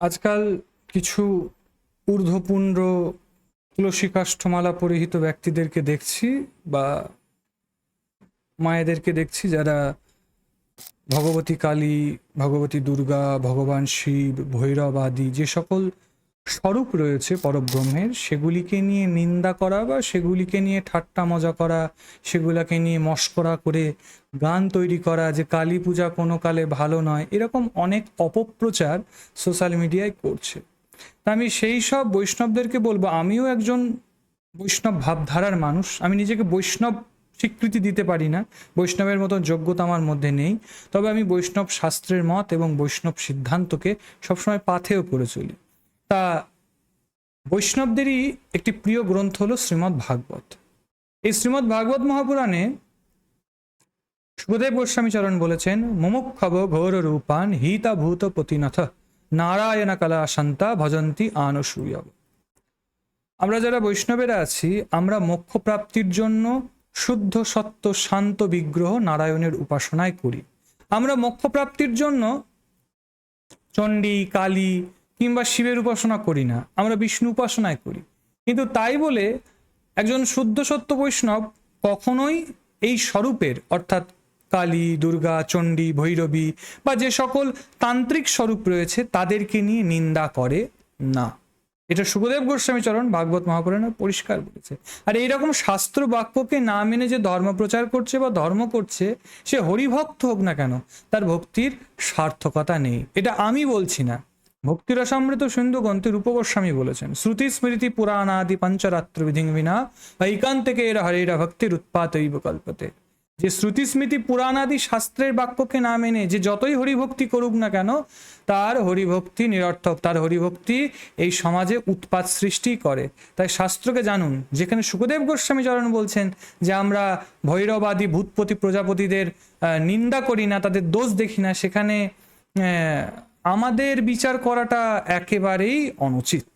আজকাল কিছু ঊর্ধ্বপুণ্ড তুলসী কাষ্ঠমালা পরিহিত ব্যক্তিদেরকে দেখছি বা মায়েদেরকে দেখছি যারা ভগবতী কালী, ভগবতী দুর্গা, ভগবান শিব, ভৈরব আদি যে সকল স্বরূপ রয়েছে পরব্রহ্মের, সেগুলিকে নিয়ে নিন্দা করা বা সেগুলিকে নিয়ে ঠাট্টা মজা করা, সেগুলোকে নিয়ে মশকরা করে গান তৈরি করা যে কালী পূজা কোনো কালে ভালো নয়, এরকম অনেক অপপ্রচার সোশ্যাল মিডিয়ায় করছে। তা আমি সেই সব বৈষ্ণবদেরকে বলবো, আমিও একজন বৈষ্ণব ভাবধারার মানুষ, আমি নিজেকে বৈষ্ণব স্বীকৃতি দিতে পারি না, বৈষ্ণবের মতো যোগ্যতা আমার মধ্যে নেই, তবে আমি বৈষ্ণব শাস্ত্রের মত এবং বৈষ্ণব সিদ্ধান্তকে সবসময় পাথেয় করে চলি। তা বৈষ্ণবদেরই একটি প্রিয় গ্রন্থ হলো শ্রীমদ্ ভাগবত। এই শ্রীমদ্ ভাগবত মহাপুরাণে সুখদেব গোস্বামী চরণ বলেছেন, মুমুক্ষব ঘোর রূপান হিতা ভূত পতিনাথ নারায়ণ কলা শান্তা ভজন্তি আনসূয়। আমরা যারা বৈষ্ণবেরা আছি, আমরা মোক্ষ প্রাপ্তির জন্য শুদ্ধ সত্য শান্ত বিগ্রহ নারায়ণের উপাসনায় করি। আমরা মোক্ষ প্রাপ্তির জন্য চণ্ডী, কালী কিংবা শিবের উপাসনা করি না, আমরা বিষ্ণু উপাসনায় করি। কিন্তু তাই বলে একজন শুদ্ধ সত্য বৈষ্ণব কখনোই এই স্বরূপের, অর্থাৎ কালী, দুর্গা, চণ্ডী, ভৈরবী বা যে সকল তান্ত্রিক স্বরূপ রয়েছে তাদেরকে নিয়ে নিন্দা করে না। এটা সুখদেব গোস্বামী চরণ ভাগবত মহাপুরাণে পরিষ্কার বলেছে। আর এইরকম শাস্ত্র বাক্যকে না মেনে যে ধর্ম প্রচার করছে বা ধর্ম করছে, সে হরিভক্ত হোক না কেন, তার ভক্তির সার্থকতা নেই। এটা আমি বলছি না, ভক্তিরসামৃত সিন্ধু গ্রন্থে রূপ গোস্বামী বলেছেন, শ্রুতি স্মৃতি পুরাণাদি পঞ্চরাত্র বিধিং বিনা ঐকান্তিকে এর হরিরা ভক্তির উৎপাতৈব কল্পতে। যে শ্রুতি স্মৃতি পুরাণাদি শাস্ত্রের বাক্যকে না মেনে যে যতই হরিভক্তি করুক না কেন, তার হরিভক্তি নিরর্থক, তার হরিভক্তি এই সমাজে উৎপাত সৃষ্টি করে। তাই শাস্ত্রকে জানুন। যেখানে সুখদেব গোস্বামী চরণ বলছেন যে আমরা ভৈরবাদী ভূতপতি প্রজাপতিদের নিন্দা করি না, তাদের দোষ দেখি না, সেখানে আমাদের বিচার করাটা একেবারেই অনুচিত।